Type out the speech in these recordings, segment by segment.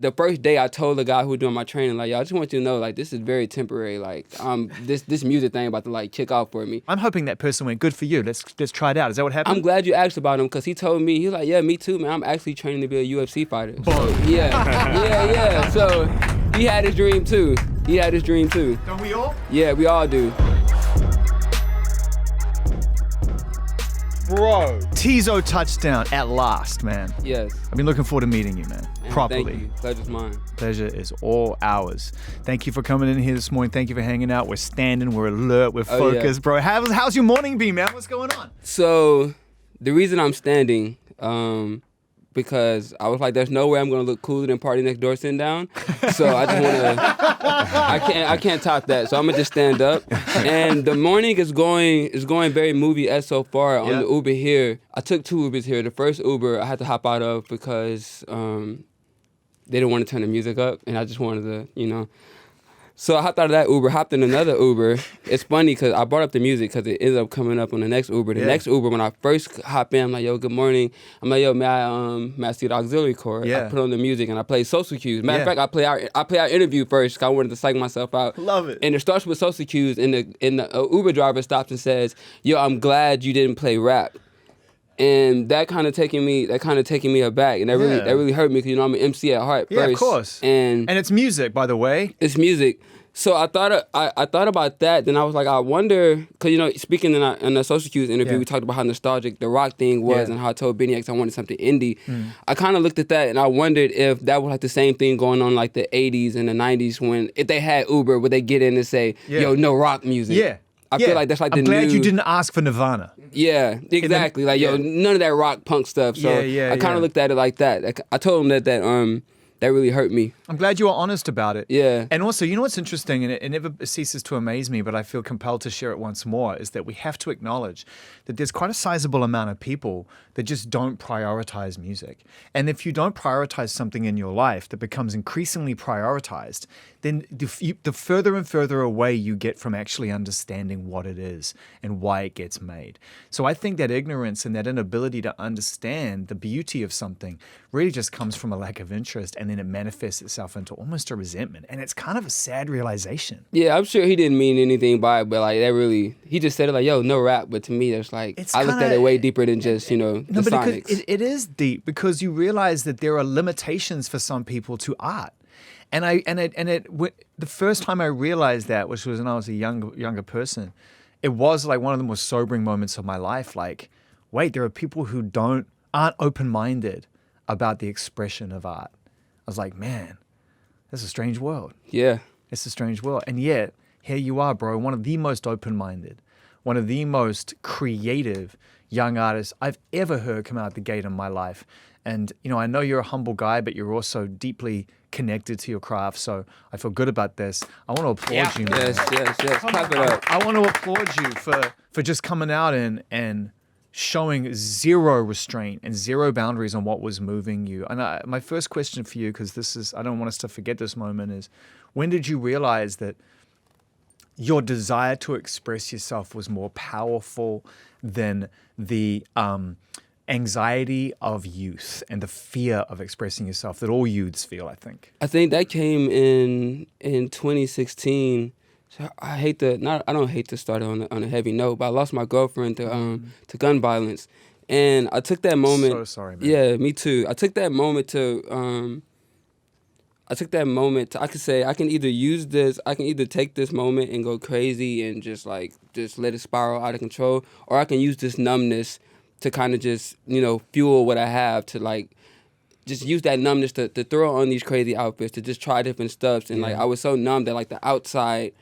The first day I told the guy who was doing my training, like, yo, I just want you to know, like, this is very temporary. Like, this music thing about to, like, kick off for me. I'm hoping that person went, good for you. Let's try it out. Is that what happened? I'm glad you asked about him because he told me, he's like, yeah, me too, man. I'm actually training to be a UFC fighter. Boom. So, yeah. So he had his dream too. Don't we all? Yeah, we all do. Bro. Teezo Touchdown at last, man. Yes. I've been looking forward to meeting you, man. Properly. Thank you. Pleasure's mine. Pleasure is all ours. Thank you for coming in here this morning. Thank you for hanging out. We're standing, we're alert, we're focused, bro. How's your morning been, man? What's going on? So the reason I'm standing, because I was like, there's no way I'm gonna look cooler than Party Next Door sitting down. So I just wanna, I can't top that. So I'm gonna just stand up. And the morning is going very movie-esque so far. On the Uber here, I took 2 Ubers here. The first Uber I had to hop out of because they didn't want to turn the music up, and I just wanted to, So I hopped out of that Uber, hopped in another Uber. It's funny because I brought up the music because it ended up coming up on the next Uber. The next Uber, when I first hop in, I'm like, yo, good morning. I'm like, yo, may I see the auxiliary cord? Yeah. I put on the music and I play social cues. Matter of fact, I play our interview first because I wanted to psych myself out. Love it. And it starts with social cues, and the Uber driver stops and says, yo, I'm glad you didn't play rap. And that kind of taking me aback, and that really hurt me because I'm an MC at heart first. Yeah, of course. And it's music, by the way. It's music. So I thought about that. Then I was like, I wonder, because speaking in the Social Cues interview, we talked about how nostalgic the rock thing was, and how I told Benny X I wanted something indie. I kind of looked at that and I wondered if that was like the same thing going on like the 80s and the 90s when if they had Uber, would they get in and say, yo, no rock music? Yeah. I feel like that's like the new... I'm glad you didn't ask for Nirvana. Yeah, exactly. None of that rock punk stuff. So I kind of looked at it like that. I told him that really hurt me. I'm glad you were honest about it. Yeah. And also, you know what's interesting, and it never ceases to amaze me, but I feel compelled to share it once more, is that we have to acknowledge that there's quite a sizable amount of people that just don't prioritize music. And if you don't prioritize something in your life that becomes increasingly prioritized, then the further and further away you get from actually understanding what it is and why it gets made. So I think that ignorance and that inability to understand the beauty of something really just comes from a lack of interest, and then it manifests itself into almost a resentment. And it's kind of a sad realization. Yeah, I'm sure he didn't mean anything by it, but like that really, he just said it like, yo, no rap. But to me, that's like, I looked at it way deeper than just, the sonics. It is deep because you realize that there are limitations for some people to art. And the first time I realized that, which was when I was a younger person, it was like one of the most sobering moments of my life. Like, wait, there are people who aren't open-minded about the expression of art. I was like, man, that's a strange world. Yeah. It's a strange world. And yet, here you are, bro, one of the most open-minded, one of the most creative young artists I've ever heard come out the gate in my life. And, I know you're a humble guy, but you're also deeply connected to your craft. So I feel good about this. I want to applaud you, man. Yes. Clap it up. I want to applaud you for just coming out and showing zero restraint and zero boundaries on what was moving you. And my first question for you, because I don't want us to forget this moment, is when did you realize that your desire to express yourself was more powerful than the anxiety of youth and the fear of expressing yourself that all youths feel, I think? I think that came in 2016. So I don't hate to start on a heavy note, but I lost my girlfriend to gun violence, and I took that moment. So sorry, man. Yeah, me too. I took that moment to. I could say I can either take this moment and go crazy and just let it spiral out of control, or I can use this numbness to kind of just fuel what I have to just use that numbness to throw on these crazy outfits, to just try different stuffs. And I was so numb that the outside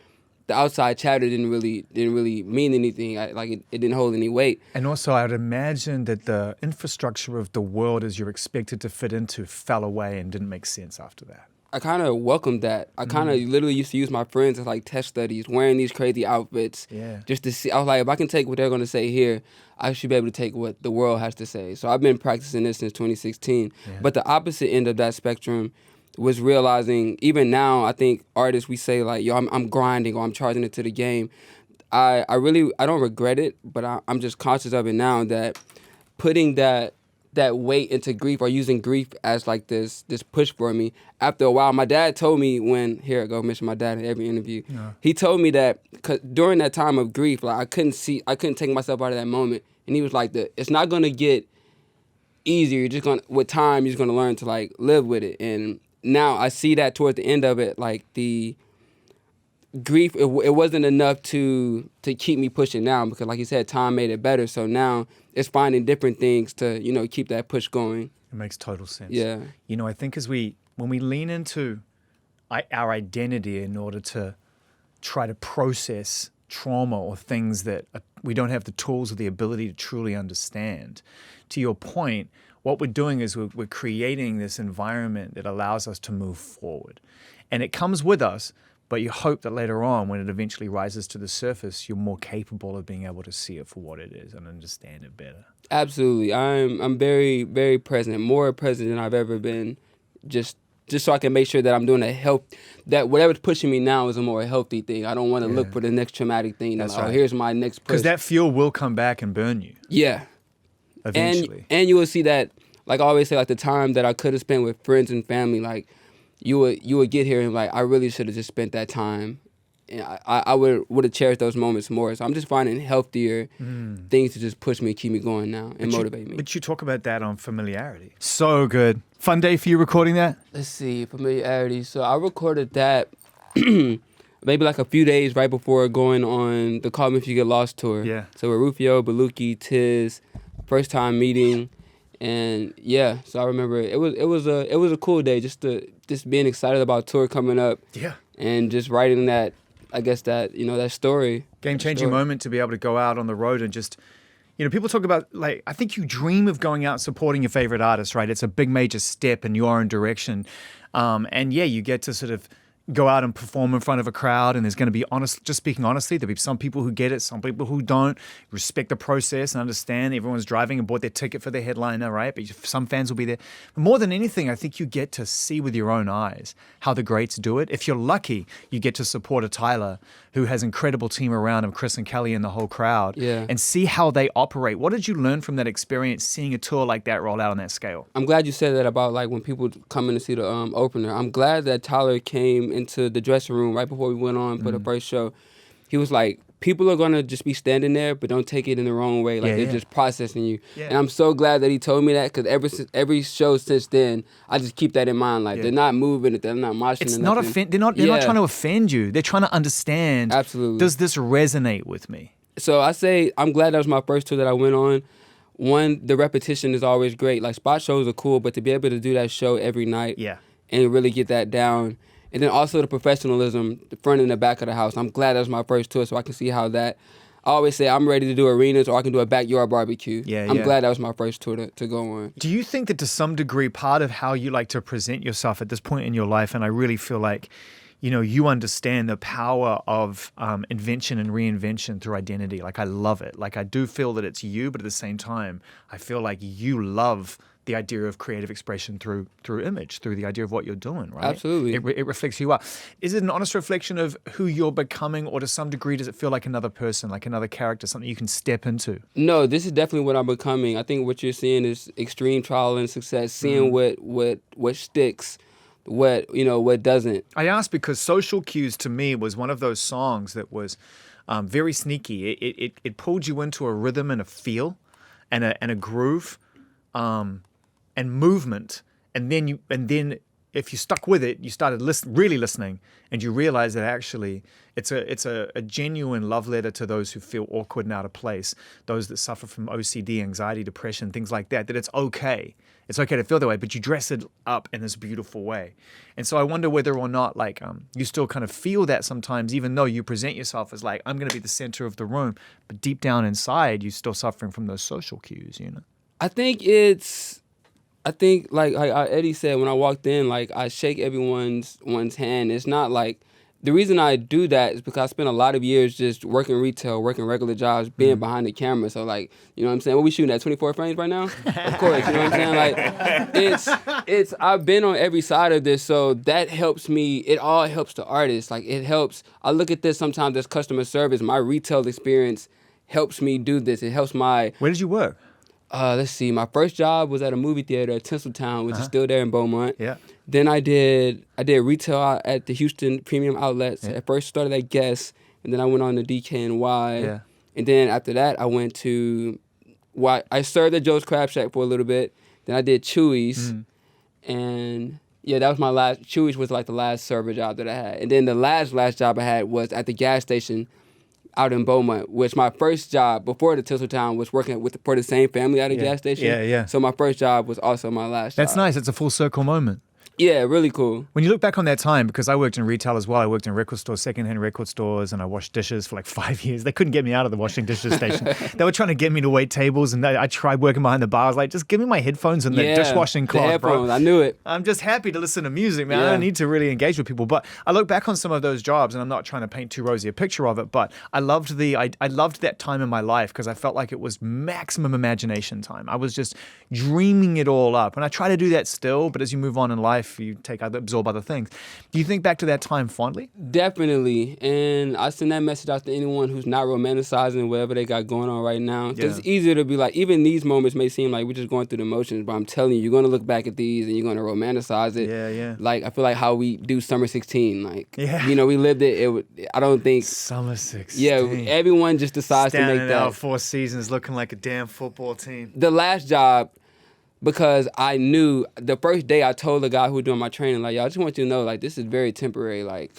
chatter didn't really mean anything. It didn't hold any weight. And also, I would imagine that the infrastructure of the world as you're expected to fit into fell away and didn't make sense after that. I kind of welcomed that. I kind of literally used to use my friends as test studies, wearing these crazy outfits, just to see. I was like, if I can take what they're going to say here, I should be able to take what the world has to say. So I've been practicing this since 2016. Yeah. But the opposite end of that spectrum was realizing, even now, I think artists, we say yo, I'm grinding or I'm charging it to the game. I don't regret it, but I'm just conscious of it now that putting that that weight into grief or using grief as like this push for me. After a while, my dad told me here I go mention my dad in every interview. Yeah. He told me that during that time of grief, like I couldn't take myself out of that moment, and he was like, it's not gonna get easier. You're just gonna, with time, you're just gonna learn to like live with it. And now I see that towards the end of it, like the grief, it wasn't enough to keep me pushing now, because like you said, time made it better. So now it's finding different things to, keep that push going. It makes total sense. Yeah. I think when we lean into our identity in order to try to process trauma or things that we don't have the tools or the ability to truly understand, to your point, what we're doing is we're creating this environment that allows us to move forward. And it comes with us, but you hope that later on, when it eventually rises to the surface, you're more capable of being able to see it for what it is and understand it better. Absolutely. I'm very, very present, more present than I've ever been, just so I can make sure that I'm doing that whatever's pushing me now is a more healthy thing. I don't want to look for the next traumatic thing. That's like, right. Here's my next push. Because that fuel will come back and burn you. Yeah. Eventually. And you will see that, like I always say, like the time that I could have spent with friends and family, like you would get here and like, I really should have just spent that time. And I would have cherished those moments more. So I'm just finding healthier things to just push me, keep me going now, and motivate me. But you talk about that on familiarity. So good. Fun day for you recording that? Let's see, familiarity. So I recorded that maybe like a few days right before going on the Call Me If You Get Lost tour. Yeah. So with Rufio, Baluki, Tiz, first time meeting, and yeah. So I remember it was a cool day, just being excited about tour coming up. Yeah. And just writing that, I guess that story. Game-changing moment to be able to go out on the road and just, people talk about, like, I think you dream of going out and supporting your favorite artist, right? It's a big major step in your own direction. And yeah, you get to sort of go out and perform in front of a crowd, and there's going to be, just speaking honestly, there'll be some people who get it, some people who don't, respect the process and understand everyone's driving and bought their ticket for their headliner, right? But some fans will be there. But more than anything, I think you get to see with your own eyes how the greats do it. If you're lucky, you get to support a Tyler who has an incredible team around him, Chris and Kelly and the whole crowd, and see how they operate. What did you learn from that experience, seeing a tour like that roll out on that scale? I'm glad you said that about like when people come in to see the opener. I'm glad that Tyler came into the dressing room right before we went on for the first show. He was like, people are gonna just be standing there, but don't take it in the wrong way. Like they're just processing you. Yeah. And I'm so glad that he told me that, because every show since then, I just keep that in mind. Like they're not moving, they're not moshing. It's not they're not trying to offend you. They're trying to understand. Absolutely. Does this resonate with me? So I say I'm glad that was my first tour that I went on. One, the repetition is always great. Like spot shows are cool, but to be able to do that show every night, and really get that down. And then also the professionalism, the front and the back of the house. I'm glad that was my first tour, so I can see how that. I always say I'm ready to do arenas, or I can do a backyard barbecue. I'm glad that was my first tour to go on. Do you think that to some degree, part of how you like to present yourself at this point in your life, and I really feel like, you understand the power of invention and reinvention through identity. Like I love it. Like I do feel that it's you, but at the same time, I feel like you love the idea of creative expression through image, through the idea of what you're doing, right? Absolutely. It reflects who you are. Is it an honest reflection of who you're becoming, or to some degree does it feel like another person, like another character, something you can step into? No, this is definitely what I'm becoming. I think what you're seeing is extreme trial and success, seeing what sticks, what doesn't. I asked because Social Cues to me was one of those songs that was very sneaky. It pulled you into a rhythm and a feel and a groove. And movement, and then if you stuck with it, you started really listening, and you realize that actually it's a genuine love letter to those who feel awkward and out of place, those that suffer from OCD, anxiety, depression, things like that. That it's okay to feel that way, but you dress it up in this beautiful way. And so I wonder whether or not like you still kind of feel that sometimes, even though you present yourself as like I'm going to be the center of the room, but deep down inside you're still suffering from those social cues. I think, like Eddie said, when I walked in, like, I shake everyone's hand. It's not like, the reason I do that is because I spent a lot of years just working retail, working regular jobs, being behind the camera. So, like, you know what I'm saying? What we shooting at, 24 frames right now? Of course, you know what I'm saying? Like, I've been on every side of this, so that helps me. It all helps the artist. Like, it helps. I look at this sometimes as customer service. My retail experience helps me do this. It helps my... Where did you work? Let's see. My first job was at a movie theater at Tinseltown, which is still there in Beaumont. Yeah. Then I did retail at the Houston Premium Outlets. Yeah. At first started at Guess, and then I went on to DKNY. Yeah. And then after that, I went to I served at Joe's Crab Shack for a little bit. Then I did Chewy's, and yeah, that was my last. Chewy's was like the last server job that I had, and then the last job I had was at the gas station out in Beaumont, which my first job before the Tinseltown was working for the same family at a gas station. Yeah, yeah. So my first job was also my last job. That's nice. It's a full circle moment. Yeah, really cool. When you look back on that time, because I worked in retail as well, I worked in record stores, secondhand record stores, and I washed dishes for like 5 years. They couldn't get me out of the washing dishes station. They were trying to get me to wait tables, and I tried working behind the bar. I was like, just give me my headphones and the dishwashing cloth, headphones, bro. I knew it. I'm just happy to listen to music, man. I Yeah. don't need to really engage with people. But I look back on some of those jobs, and I'm not trying to paint too rosy a picture of it, but I loved I loved that time in my life because I felt like it was maximum imagination time. I was just dreaming it all up. And I try to do that still, but as you move on in life, you absorb other things. Do you think back to that time fondly? Definitely. And I send that message out to anyone who's not romanticizing whatever they got going on right now. Because it's easier to be like, even these moments may seem like we're just going through the motions, but I'm telling you, you're going to look back at these and you're going to romanticize it. Yeah, yeah. Like, I feel like how we do Summer 16. Like, Yeah. you know, we lived it. I don't think... Summer 16. Yeah, everyone just decides to make Standing that. out 4 seasons looking like a damn football team. The last job... Because I knew the first day I told the guy who was doing my training, like, yo, I just want you to know, like, this is very temporary. Like,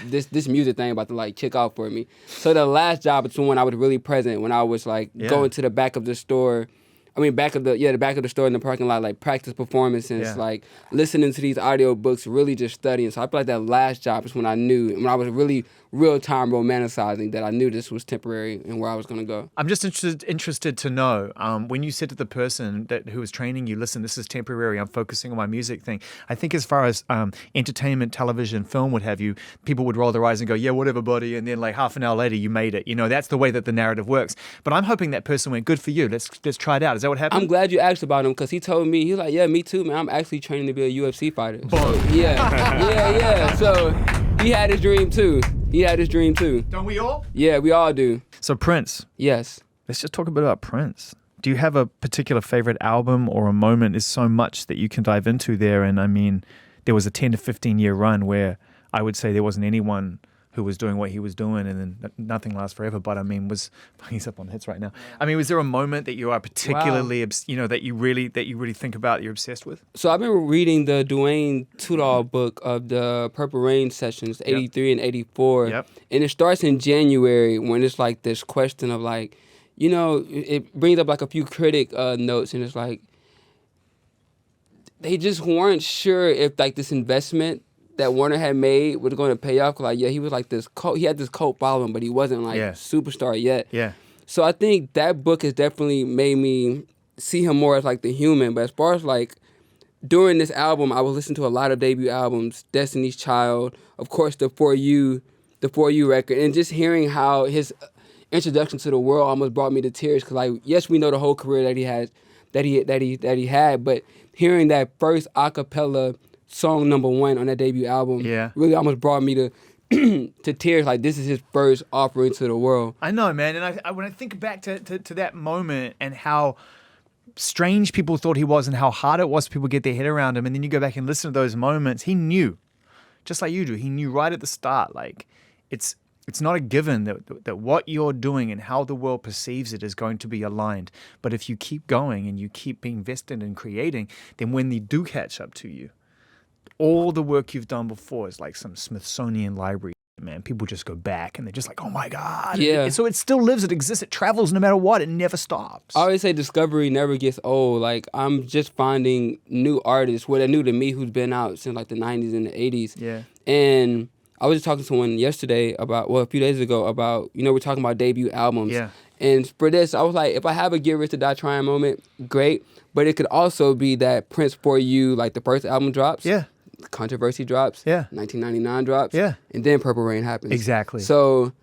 this music thing about to, like, kick off for me. So the last job was when I was really present, when I was, like, going to the back of the store. The back of the store in the parking lot, like, practice performances, like, listening to these audio books, really just studying. So I feel like that last job is when I knew, when I was really real-time romanticizing, that I knew this was temporary and where I was going to go. I'm just interested to know, when you said to the person who was training you, listen, this is temporary, I'm focusing on my music thing. I think as far as entertainment, television, film, what have you, people would roll their eyes and go, yeah, whatever, buddy. And then like half an hour later, you made it. You know, that's the way that the narrative works. But I'm hoping that person went, good for you. Let's try it out. Is that what happened? I'm glad you asked about him because he told me, he was like, yeah, me too, man. I'm actually training to be a UFC fighter. So, yeah. So he had his dream too. Don't we all? Yeah, we all do. So Prince. Yes. Let's just talk a bit about Prince. Do you have a particular favorite album or a moment? There's so much that you can dive into there. And I mean, there was a 10 to 15 year run where I would say there wasn't anyone who was doing what he was doing, and then nothing lasts forever. But I mean, he's up on hits right now. I mean, was there a moment that you are particularly, that you really think about, that you're obsessed with? So I've been reading the Dwayne Tudor book of the Purple Rain sessions, 83 and 84. Yep. And it starts in January when it's like this question of like, you know, it brings up like a few critic notes, and it's like, they just weren't sure if like this investment that Warner had made was going to pay off. Like, yeah, he was like this cult, he had this cult following, but he wasn't like superstar yet. Yeah. So I think that book has definitely made me see him more as like the human. But as far as like during this album, I was listening to a lot of debut albums, Destiny's Child, of course the For You record, and just hearing how his introduction to the world almost brought me to tears. Because like, yes, we know the whole career that he had, but hearing that first a cappella song number 1 on that debut album really almost brought me to to tears. Like, this is his first offering to the world. I know, man. And I when I think back to that moment and how strange people thought he was and how hard it was for people to get their head around him, and then you go back and listen to those moments, he knew, just like you do, he knew right at the start, like, it's not a given that what you're doing and how the world perceives it is going to be aligned. But if you keep going and you keep being invested in creating, then when they do catch up to you, all the work you've done before is like some Smithsonian library, man. People just go back and they're just like, oh my God. Yeah. So it still lives, it exists, it travels no matter what, it never stops. I always say discovery never gets old. Like, I'm just finding new artists, they're new to me, who's been out since like the 90s and the 80s. Yeah. And I was just talking to someone yesterday a few days ago about, we're talking about debut albums. Yeah. And for this, I was like, if I have a Get Rich or Die Trying moment, great. But it could also be that Prince For You, like the first album drops. Yeah. Controversy drops. Yeah. 1999 drops. Yeah. And then Purple Rain happens. Exactly. So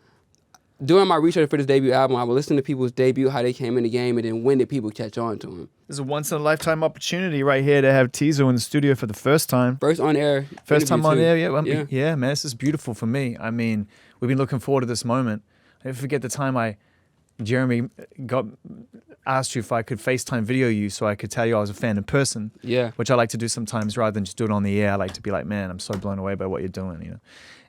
doing my research for this debut album, I would listen to people's debut, how they came in the game, and then when did people catch on to him. There's a once-in-a-lifetime opportunity right here to have Teezo in the studio for the first time. First on air. First time on too. air, yeah, man, this is beautiful for me. I mean, we've been looking forward to this moment. I never forget the time Jeremy got asked you if I could FaceTime video you so I could tell you I was a fan in person. Yeah. Which I like to do sometimes rather than just do it on the air. I like to be like, man, I'm so blown away by what you're doing, you know.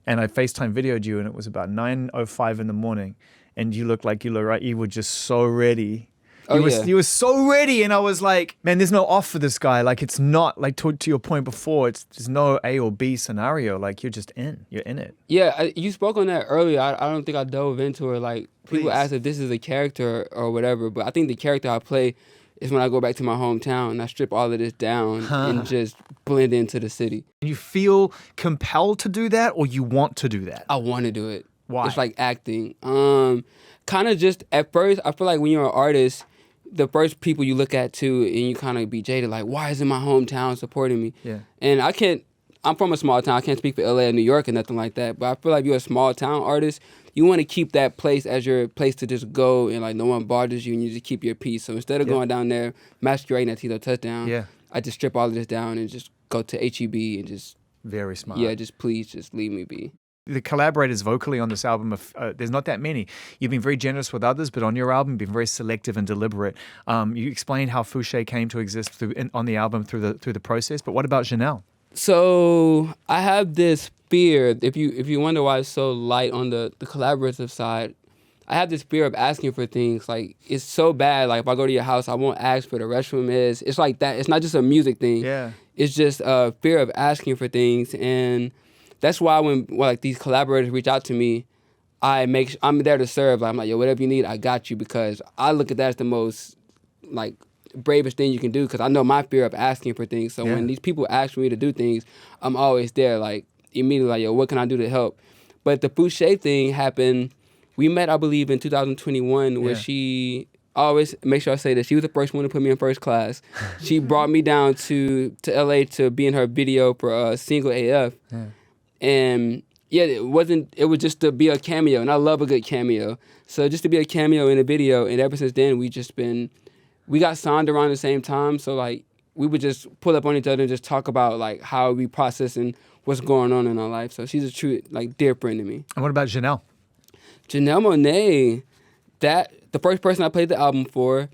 And I FaceTime videoed you, and it was about 9:05 in the morning, and you looked like you were just so ready. You were so ready, and I was like, man, there's no off for this guy. Like, it's not, like, to your point before, there's no A or B scenario. Like, you're in it. Yeah, you spoke on that earlier. I don't think I dove into it. Like, people Please. ask if this is a character or whatever, but I think the character I play is when I go back to my hometown and I strip all of this down and just blend into the city. You feel compelled to do that, or you want to do that? I want to do it. Why? It's like acting. Kind of just, at first, I feel like when you're an artist, the first people you look at too, and you kind of be jaded, like, why isn't my hometown supporting me? Yeah. And I'm from a small town. I can't speak for LA or New York or nothing like that, but I feel like you're a small town artist. You want to keep that place as your place to just go and like no one bothers you and you just keep your peace. So instead of going down there masquerading at Teezo Touchdown, I just strip all of this down and just go to HEB and just... Very smart. Yeah, please just leave me be. The collaborators vocally on this album, there's not that many. You've been very generous with others, but on your album, you've been very selective and deliberate. You explained how Fouché came to exist on the album through the process, but what about Janelle? So I have this fear, if you wonder why it's so light on the collaborative side, I have this fear of asking for things. Like, it's so bad. Like, if I go to your house, I won't ask where the restroom is. It's like that. It's not just a music thing. Yeah. It's just a fear of asking for things. And that's why when like these collaborators reach out to me, I'm there to serve. Like, I'm like, yo, whatever you need, I got you, because I look at that as the most like bravest thing you can do, because I know my fear of asking for things. So when these people ask me to do things, I'm always there, like immediately like, yo, what can I do to help? But the Fouché thing happened. We met, I believe, in 2021, where she always make sure I say that she was the first one to put me in first class. She brought me down to LA to be in her video for Single AF. Yeah. And yeah, it was just to be a cameo, and I love a good cameo. So just to be a cameo in a video, and ever since then, we got signed around the same time, so like we would just pull up on each other and just talk about like how we process and what's going on in our life. So she's a true, like, dear friend to me. And what about Janelle? Janelle Monáe, the first person I played the album for,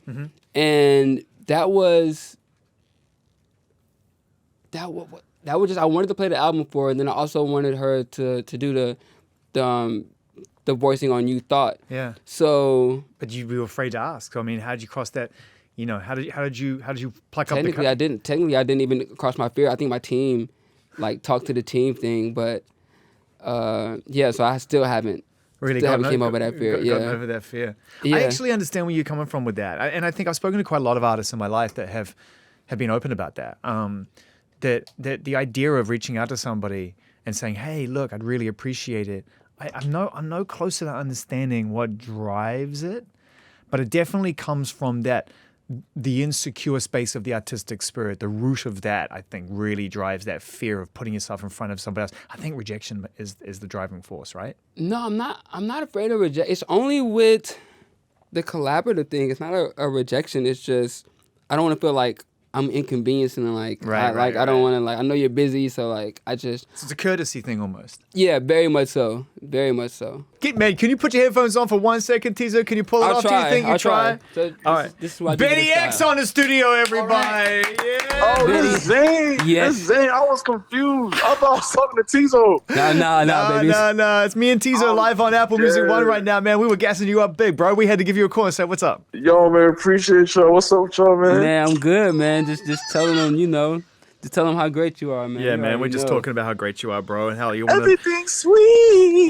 and that was just, I wanted to play the album for her, and then I also wanted her to do the voicing on You Thought. Yeah. So, but you were afraid to ask. I mean, how did you cross that? You know, how did you pluck up the? Technically, I didn't even cross my fear. I think my team, like, talked to the team thing, but yeah. So I still haven't. Really came over that fear. Gotten over that fear. Yeah. I actually understand where you're coming from with that, and I think I've spoken to quite a lot of artists in my life that have been open about that. That the idea of reaching out to somebody and saying, "Hey, look, I'd really appreciate it." I'm no closer to understanding what drives it, but it definitely comes from the insecure space of the artistic spirit. The root of that, I think, really drives that fear of putting yourself in front of somebody else. I think rejection is the driving force, right? No, I'm not afraid of rejection. It's only with the collaborative thing. It's not a rejection. It's just I don't want to feel like I'm inconveniencing and like I don't want to, like, I know you're busy, so like it's a courtesy thing almost. Yeah, very much so. Very much so. Man, can you put your headphones on for 1 second, Teezo? Can you pull it off? Do you think you try? So all right. This is why Benny X on the studio, everybody. Right. Yeah. Oh, this is Zane. Yes. This is Zane. I was confused. I thought I was talking to Teezo. Nah, baby. No. It's me and Teezo live on Apple Music One right now, man. We were gassing you up big, bro. We had to give you a call and say, what's up? Yo, man, appreciate y'all. What's up with y'all, man? Man, I'm good, man. Just telling them, just tell them how great you are, man. Yeah, man. We're just talking about how great you are, bro, and how you want to. Everything's sweet.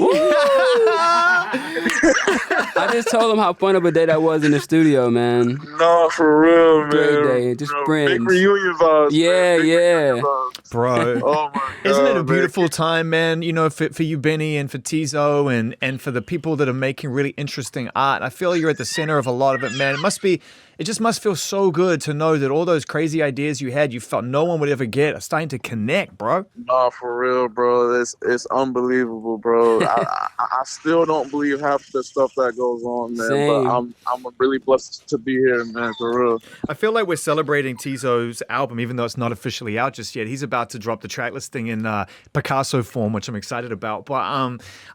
I just told them how fun of a day that was in the studio, man. No, for real, man. Great day, just friends. Big reunion vibes. Yeah, man. yeah. Bro. Oh my God. Isn't it a beautiful time, man? You know, for you, Benny, and for Teezo, and for the people that are making really interesting art. I feel you're at the center of a lot of it, man. It just must feel so good to know that all those crazy ideas you had, you felt no one would ever get, are starting to connect, bro. Nah, for real, bro. It's unbelievable, bro. I still don't believe half the stuff that goes on, man. Same. But I'm really blessed to be here, man, for real. I feel like we're celebrating Teezo's album, even though it's not officially out just yet. He's about to drop the track listing in Picasso form, which I'm excited about. But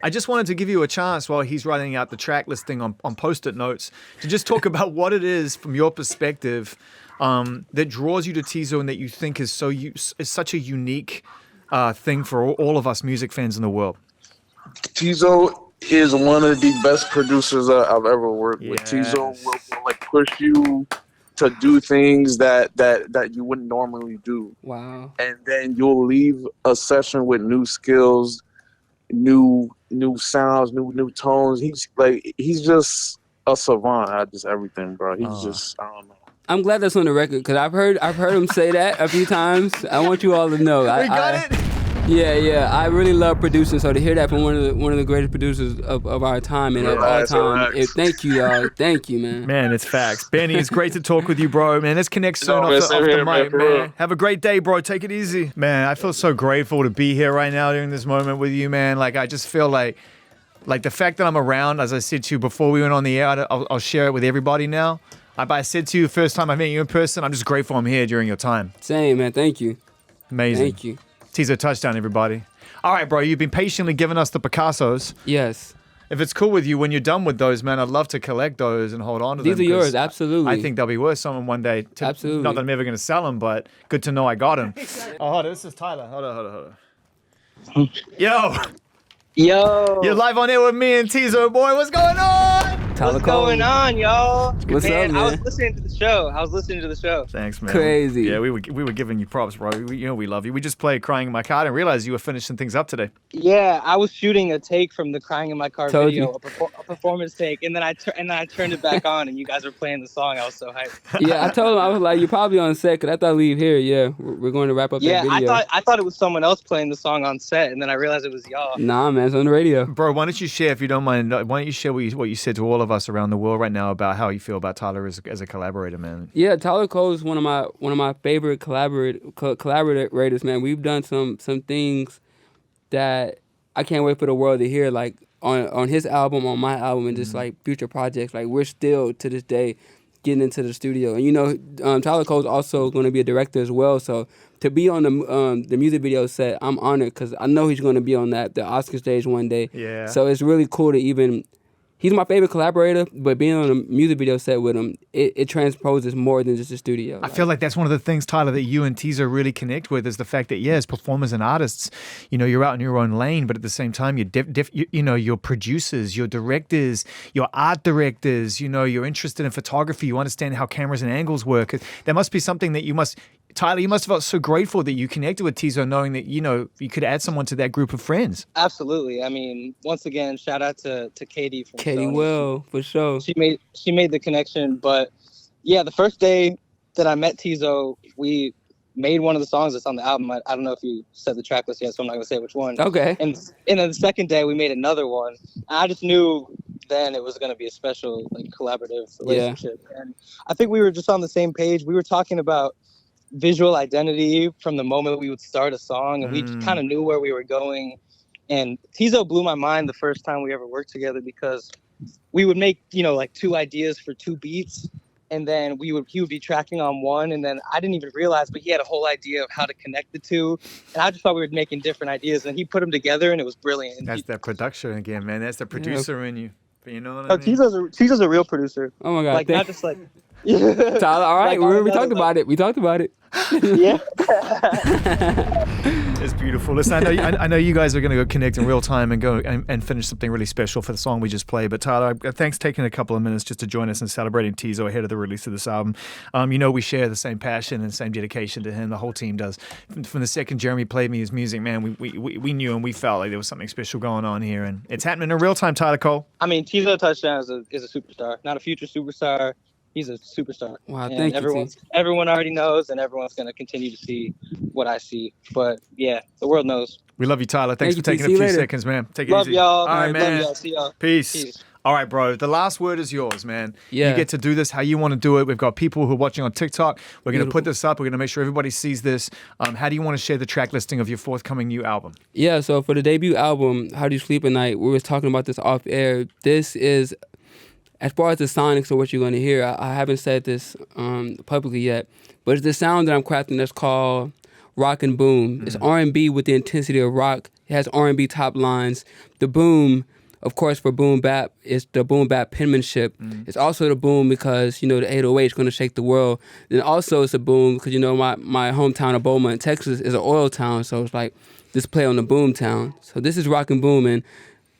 I just wanted to give you a chance while he's writing out the track listing on Post-it notes to just talk about what it is from your perspective that draws you to Teezo and that you think is such a unique thing for all of us music fans in the world? Teezo is one of the best producers I've ever worked with. Teezo will like push you to do things that you wouldn't normally do. Wow. And then you'll leave a session with new skills, new sounds, new tones. He's just a savant at just everything, bro. He's just, I don't know. I'm glad that's on the record because I've heard him say that a few times. I want you all to know. We got it. Yeah. I really love producing. So to hear that from one of the greatest producers of our time and of all time, thank you, y'all. Thank you, man. Man, it's facts. Benny, it's great to talk with you, bro. Man, let's connect soon off the mic, man. Have a great day, bro. Take it easy. Man, I feel so grateful to be here right now during this moment with you, man. Like, I just feel like the fact that I'm around, as I said to you before we went on the air, I'll share it with everybody now. I said to you the first time I met you in person, I'm just grateful I'm here during your time. Same, man. Thank you. Amazing. Thank you. Teezo Touchdown, everybody. All right, bro, you've been patiently giving us the Picassos. Yes. If it's cool with you, when you're done with those, man, I'd love to collect those and hold on to them. These are yours, absolutely. I think they'll be worth something one day. Absolutely. Not that I'm ever going to sell them, but good to know I got them. Oh, hold on, this is Tyler. Hold on. Yo! You're live on air with me and Teezo, boy. What's going on? What's going on, y'all? What's up, man? I was listening to the show. Thanks, man. Crazy. Yeah, we were giving you props, bro. We love you. We just played Crying in My Car and realized you were finishing things up today. Yeah, I was shooting a take from the Crying in My Car Told video, you. a performance take, and then I turned it back on, and you guys were playing the song. I was so hyped. Yeah, I told him, I was like, you're probably on set, because I thought leave here. Yeah, we're going to wrap up that video. I thought it was someone else playing the song on set, and then I realized it was y'all. Nah, man, it's on the radio. Bro, why don't you share, if you don't mind, why don't you share what you said to all of us around the world right now about how you feel about Tyler as a collaborator, man? Yeah, Tyler Cole is one of my favorite collaborators, man. We've done some things that I can't wait for the world to hear, like on his album, on my album, and just like future projects. Like, we're still to this day getting into the studio, and Tyler Cole's also going to be a director as well. So to be on the music video set, I'm honored because I know he's going to be on the Oscar stage one day. Yeah. So it's really cool to even. He's my favorite collaborator, but being on a music video set with him, it transposes more than just a studio. I feel like that's one of the things, Tyler, that you and Teezo really connect with is the fact that, as performers and artists, you're out in your own lane, but at the same time, you're producers, you're directors, you're art directors, you're interested in photography, you understand how cameras and angles work. There must be something that Tyler, you must have felt so grateful that you connected with Teezo, knowing that, you could add someone to that group of friends. Absolutely. I mean, once again, shout out to Katie from Katie Sony. Will, for sure. She made the connection, but yeah, the first day that I met Teezo, we made one of the songs that's on the album. I don't know if you said the track list yet, so I'm not gonna say which one. Okay. And then the second day we made another one. I just knew then it was gonna be a special, like, collaborative relationship. Yeah. And I think we were just on the same page. We were talking about visual identity from the moment we would start a song, and we kind of knew where we were going. And Teezo blew my mind the first time we ever worked together because we would make, like 2 ideas for 2 beats, and then he would be tracking on one, and then I didn't even realize, but he had a whole idea of how to connect the 2, and I just thought we were making different ideas, and he put them together, and it was brilliant. That's that production again, man. That's the producer in you. You know what I mean? Teezo's a real producer. Oh my God! Like, not just like. Tyler, all right, like, we talked about it. We talked about it. Yeah. It's beautiful. Listen, I know you guys are going to go connect in real time and go and finish something really special for the song we just played. But Tyler, thanks for taking a couple of minutes just to join us and celebrating Teezo ahead of the release of this album. We share the same passion and same dedication to him. The whole team does. From the second Jeremy played me his music, man, we knew and we felt like there was something special going on here, and it's happening in real time. Tyler Cole. I mean, Teezo Touchdown is a superstar, not a future superstar. He's a superstar. Wow, and thank you. Everyone already knows, and everyone's going to continue to see what I see. But yeah, the world knows. We love you, Tyler. Thanks for taking a few seconds, man. Take it love easy. y'all. All right, man. Love y'all. See y'all. Peace. All right, bro. The last word is yours, man. Yeah. You get to do this how you want to do it. We've got people who are watching on TikTok. We're going to put this up. We're going to make sure everybody sees this. How do you want to share the track listing of your forthcoming new album? Yeah, so for the debut album, How Do You Sleep at Night, we were talking about this off air. This is, as far as the sonics of what you're going to hear, I haven't said this publicly yet, but it's the sound that I'm crafting that's called rock and boom. It's R&B with the intensity of rock. It has R&B top lines. The boom of course, for boom bap, it's the boom bap penmanship. It's also the boom because, you know, the 808 is going to shake the world. Then also it's a boom because, you know, my hometown of Beaumont, Texas is an oil town. So it's like this play on the boom town. So this is Rockin' Boom. And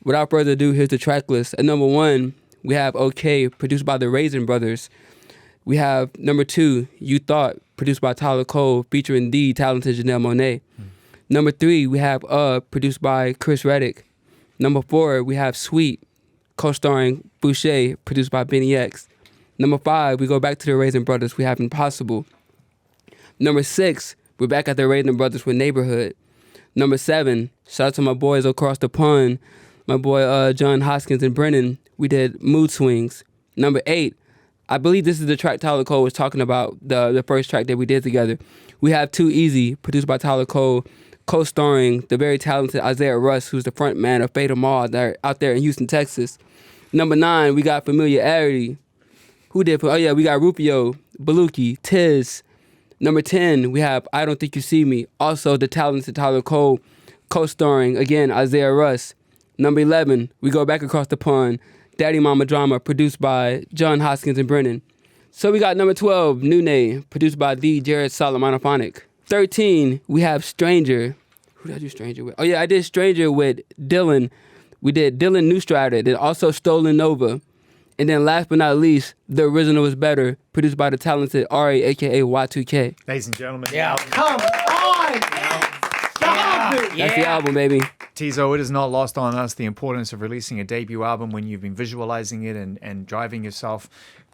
without further ado, here's the track list. At number 1, we have OK, produced by the Raisin Brothers. We have number 2, You Thought, produced by Tyler Cole, featuring the talented Janelle Monáe. Number 3, we have produced by Chris Reddick. Number 4, we have Sweet, co-starring Boucher, produced by Benny X. Number 5, we go back to the Raisin Brothers. We have Impossible. Number 6, we're back at the Raisin Brothers with Neighborhood. Number 7, shout out to my boys across the pond, my boy John Hoskins and Brennan. We did Mood Swings. Number 8, I believe this is the track Tyler Cole was talking about, the first track that we did together. We have Too Easy, produced by Tyler Cole, co-starring the very talented Isaiah Russ, who's the front man of Fade 'Em All out there in Houston, Texas. Number 9, we got Familiarity. Who did? Oh yeah, we got Rufio, Baluki, Tiz. Number 10, we have I Don't Think You See Me. Also the talented Tyler Cole, co-starring, again, Isaiah Russ. Number 11, we go back across the pond, Daddy Mama Drama, produced by John Hoskins and Brennan. So we got number 12, Nune, produced by the Jared Solomonophonic. 13, we have Stranger. Who did I do Stranger with? Oh yeah, I did Stranger with Dylan. We did Dylan Newstrader, then also Stolen Nova. And then last but not least, The Original Is Better, produced by the talented Ari, a.k.a. Y2K. Ladies and gentlemen. Yeah. Come on! Stop it! That's the album, baby. Teezo, it is not lost on us the importance of releasing a debut album when you've been visualizing it and driving yourself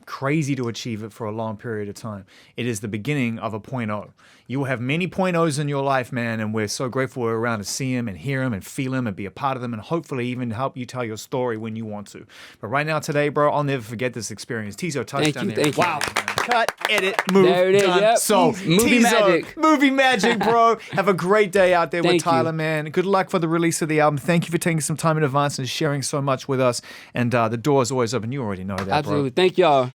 crazy to achieve it for a long period of time. It is the beginning of a 0.0. You will have many 0.0s in your life, man, and we're so grateful we're around to see them and hear them and feel them and be a part of them and hopefully even help you tell your story when you want to. But right now, today, bro, I'll never forget this experience. Teezo Touchdown. Thank you. Wow. Cut, edit, move, there it is, done. yep. So, Movie Teezo, magic. Movie magic, bro. Have a great day out there with Thank Tyler, you. man. Good luck for the release of the album. Thank you for taking some time in advance and sharing so much with us. And the door is always open. You already know that, Absolutely. bro. Thank y'all.